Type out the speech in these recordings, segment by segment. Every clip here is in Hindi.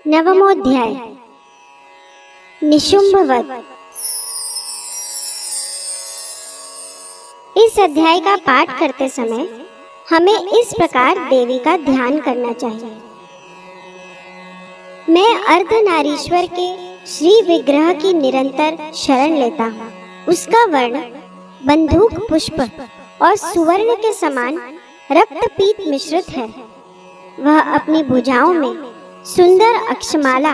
नवमोध्याय निशुंभवध। इस अध्याय का पाठ करते समय हमें इस प्रकार देवी का ध्यान करना चाहिए। मैं अर्धनारीश्वर के श्री विग्रह की निरंतर शरण लेता हूँ। उसका वर्ण बंदूक पुष्प और सुवर्ण के समान रक्तपीत मिश्रित है। वह अपनी भुजाओं में सुंदर अक्षमाला,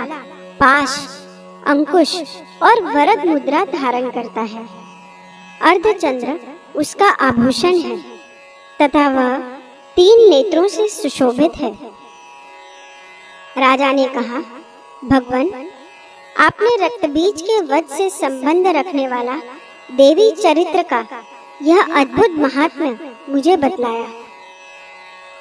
पाश, अंकुश और वरद मुद्रा धारण करता है। अर्धचंद्र उसका आभूषण है तथा वह 3 नेत्रों से सुशोभित है। राजा ने कहा, भगवान, आपने रक्तबीज के वध से संबंध रखने वाला देवी चरित्र का यह अद्भुत महात्म्य मुझे बतलाया।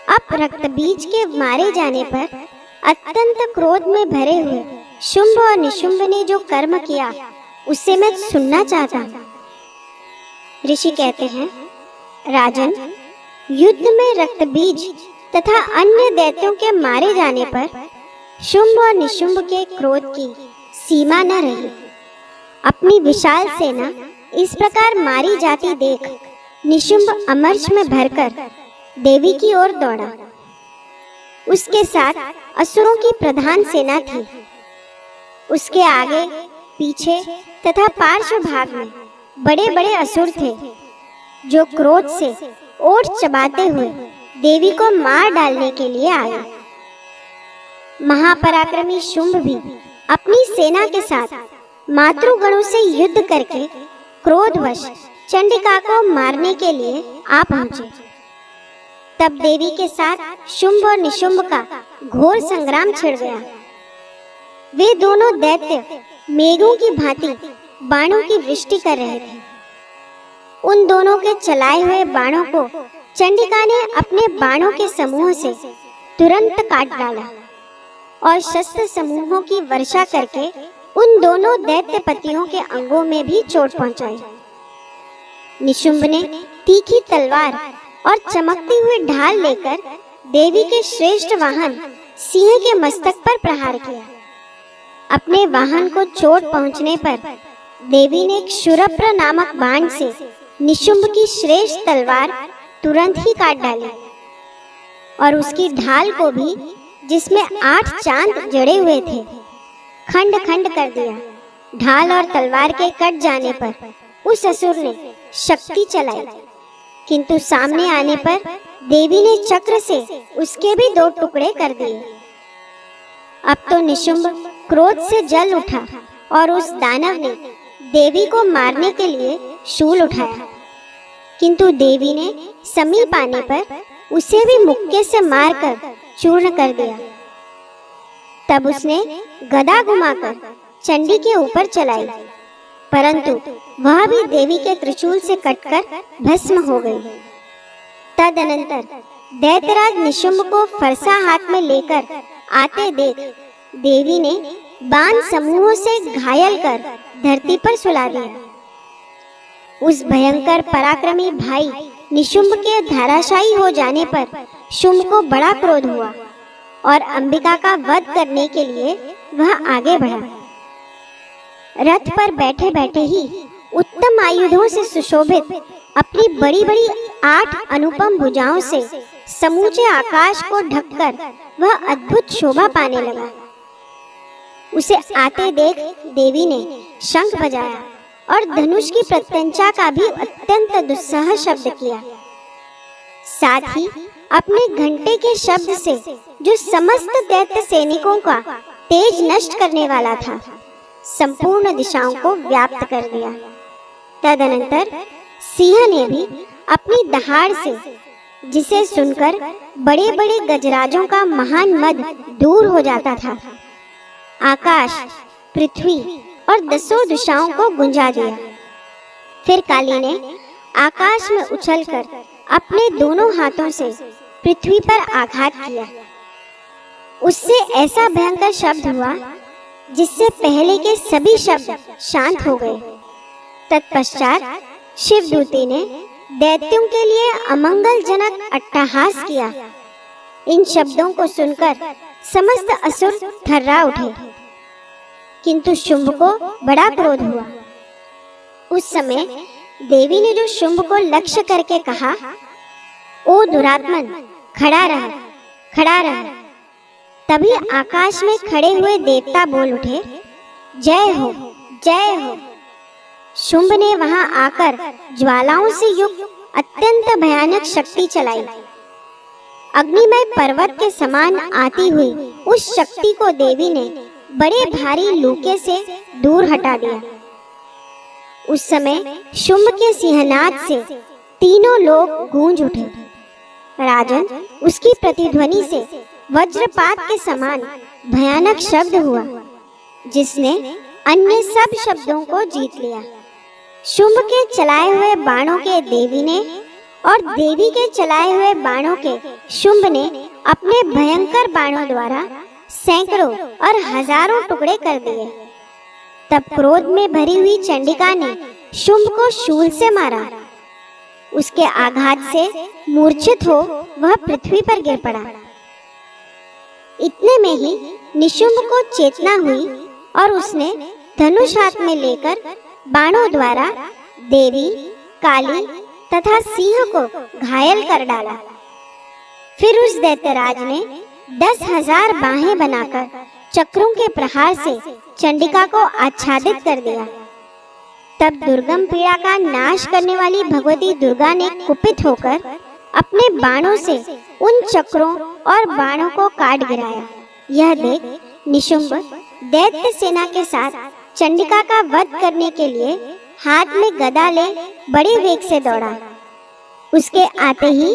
अब रक्तबीज के मारे जाने पर अत्यंत क्रोध में भरे हुए शुंभ और निशुंभ ने जो कर्म किया उससे मैं सुनना चाहता हूँ। ऋषि कहते हैं, राजन, युद्ध में रक्तबीज तथा अन्य दैत्यों के मारे जाने पर शुंभ और निशुंभ के क्रोध की सीमा न रही। अपनी विशाल सेना इस प्रकार मारी जाती देख निशुंभ अमर्ष में भरकर देवी की ओर दौड़ा। उसके साथ असुरों की प्रधान सेना थी। उसके आगे पीछे तथा पार्श्व भाग में बड़े बड़े असुर थे जो क्रोध से ओठ चबाते हुए देवी को मार डालने के लिए आए। महापराक्रमी शुंभ भी अपनी सेना के साथ मातृगणों से युद्ध करके क्रोधवश चंडिका को मारने के लिए आ पहुंचे। तब देवी के साथ शुंभ और निशुंभ का घोर संग्राम छिड़ गया। वे दोनों दैत्य मेघों की भांति बाणों की वृष्टि कर रहे थे। उन दोनों के चलाए हुए बाणों को चंडिका ने अपने बाणों के समूह से तुरंत काट डाला और शस्त्र समूहों की वर्षा करके उन दोनों दैत्यपतियों के अंगों में भी चोट पहुंचाई। निशुंभ ने तीखी तलवार और चमकती हुई ढाल लेकर देवी के श्रेष्ठ वाहन सिंह के मस्तक पर प्रहार किया। अपने वाहन को चोट पहुंचने पर देवी ने एक शूरप्र नामक बाण से निशुंभ की श्रेष्ठ तलवार तुरंत ही काट डाली और उसकी ढाल को भी, जिसमें 8 चांद जड़े हुए थे, खंड खंड कर दिया। ढाल और तलवार के कट जाने पर उस असुर ने शक्ति चलाई, किंतु सामने आने पर देवी ने चक्र से उसके भी 2 टुकड़े कर दिए। अब तो निशुंभ क्रोध से जल उठा और उस दानव ने देवी को मारने के लिए शूल उठाया, किंतु देवी ने समीप आने पर उसे भी मुक्के से मारकर चूर्ण कर दिया। तब उसने गदा घुमाकर चंडी के ऊपर चलाई, परंतु वह भी देवी के त्रिशूल से कटकर भस्म हो गई। तदनंतर दैत्यराज निशुंभ को फरसा हाथ में लेकर आते देख देवी ने बाण समूहों से घायल कर धरती पर सुला दिया। उस भयंकर पराक्रमी भाई निशुंभ के धराशायी हो जाने पर शुंभ को बड़ा क्रोध हुआ और अंबिका का वध करने के लिए वह आगे बढ़ा। रथ पर बैठे बैठे ही उत्तम आयुधों से सुशोभित अपनी बड़ी बड़ी 8 अनुपम भुजाओं से समूचे आकाश को ढककर वह अद्भुत शोभा पाने लगा। उसे आते देख देवी ने शंख बजाया और धनुष की प्रत्यंचा का भी अत्यंत दुस्सह शब्द किया। साथ ही अपने घंटे के शब्द से जो समस्त दैत्य सैनिकों का तेज नष्ट करने वाला था, संपूर्ण दिशाओं को व्याप्त कर दिया। तदनंतर सिंह ने भी अपनी दहाड़ से, जिसे सुनकर बड़े बड़े गजराजों का महान मद दूर हो जाता था, आकाश, पृथ्वी और 10 दिशाओं को गुंजा दिया फिर काली ने आकाश में उछलकर अपने दोनों हाथों से पृथ्वी पर आघात किया। उससे ऐसा भयंकर शब्द हुआ जिससे पहले के सभी शब्द शांत हो गए। तत्पश्चात शिवदूती ने दैत्यों के लिए अमंगलजनक अट्टहास किया। इन शब्दों को सुनकर समस्त असुर थर्रा उठे, किंतु शुंभ को बड़ा क्रोध हुआ। उस समय देवी ने जो शुंभ को लक्ष्य करके कहा, ओ दुरात्मन, खड़ा रह, खड़ा रह। तभी आकाश में खड़े हुए देवता बोल उठे, जय हो, जय हो। शुंभ ने वहां आकर ज्वालाओं से युक्त अत्यंत भयानक शक्ति चलाई। अग्निमय पर्वत के समान आती हुई उस शक्ति को देवी ने बड़े भारी लूके से दूर हटा दिया। उस समय शुंभ के सिंहनाद से तीनों लोग गूंज उठे। राजन, उसकी प्रतिध्वनि से वज्रपात के समान भयानक शब्द हुआ, जिसने अन्य सब शब्दों को जीत लिया। शुंभ के चलाए हुए बाणों के देवी ने और देवी के चलाए हुए बाणों के शुंभ ने अपने भयंकर बाणों द्वारा सैकड़ों और हजारों टुकड़े कर दिए। तब क्रोध में भरी हुई चंडिका ने शुंभ को शूल से मारा। उसके आघात से मूर्छित हो वह पृथ्वी पर गिर पड़ा। इतने में ही निशुंभ को चेतना हुई और उसने धनुष हाथ में लेकर बाणों द्वारा देवी, काली तथा सिंह को घायल कर डाला। फिर उस दैत्यराज ने 10,000 बाहें बनाकर चक्रों के प्रहार से चंडिका को आच्छादित कर दिया। तब दुर्गम पीड़ा का नाश करने वाली भगवती दुर्गा ने कुपित होकर अपने बाणों से उन चक्रों और बाणों को काट गिराया। यह देख निशुंभ दैत्य सेना के साथ चंडिका का वध करने के लिए हाथ में गदा ले बड़े वेग से दौड़ा। उसके आते ही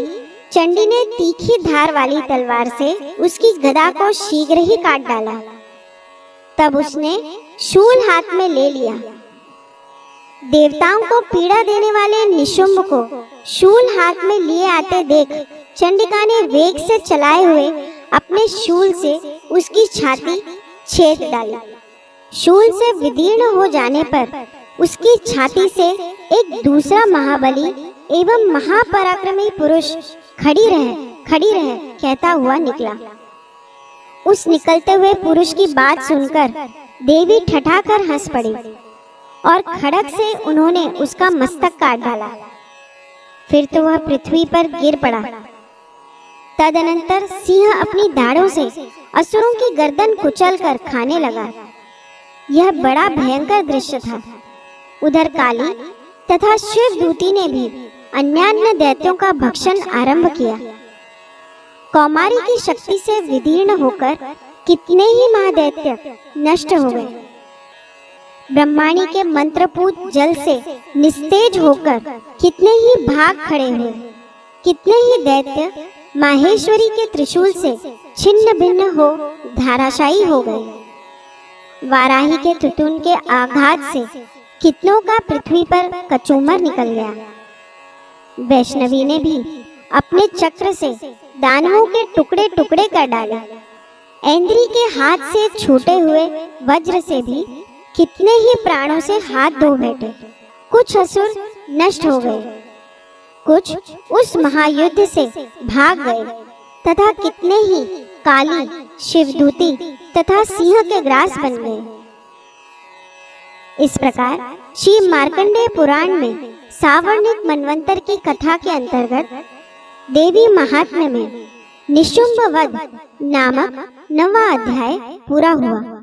चंडी ने तीखी धार वाली तलवार से उसकी गदा को शीघ्र ही काट डाला। तब उसने शूल हाथ में ले लिया। देवताओं को पीड़ा देने वाले निशुंभ को शूल हाथ में लिए आते देख चंडिका ने वेग से चलाए हुए अपने शूल से उसकी छाती छेद डाली। शूल से विदीर्ण हो जाने पर उसकी छाती से एक दूसरा महाबली एवं महापराक्रमी पुरुष खड़ी रह कहता हुआ निकला। उस निकलते हुए पुरुष की बात सुनकर देवी ठठाकर हंस पड़ी और खड़ग से उन्होंने उसका मस्तक काट डाला। फिर तो वह पृथ्वी पर गिर पड़ा। तदनंतर सिंह अपनी दाढ़ों से असुरों की गर्दन कुचलकर खाने लगा। यह बड़ा भयंकर दृश्य था। उधर काली तथा शिवदूती ने भी अन्यान्य दैत्यों का भक्षण आरंभ किया। कौमारी की शक्ति से विदीर्ण होकर कितने ही महादैत्य नष्ट हो गए। ब्रह्माणी के मंत्रपूत जल से निस्तेज होकर कितने ही भाग खड़े हुए। कितने ही दैत्य माहेश्वरी के त्रिशूल से छिन्न भिन्न हो धाराशायी हो गए। वाराही के तुतुन के आघात से कितनों का पृथ्वी पर कचूमर निकल गया। वैष्णवी ने भी अपने चक्र से दानवों के टुकड़े टुकड़े कर डाले। ऐन्द्री के हाथ से छूटे हुए वज्र से भी कितने ही प्राणों से हाथ धो बैठे। कुछ असुर नष्ट हो गए, कुछ उस महायुद्ध से भाग गए तथा कितने ही काली, शिवदूती तथा सिंह के ग्रास बन गए। इस प्रकार श्री मार्कंडेय पुराण में सावर्णिक मनवंतर की कथा के अंतर्गत देवी महात्म्य में निशुंभ वध नामक 9वां अध्याय पूरा हुआ।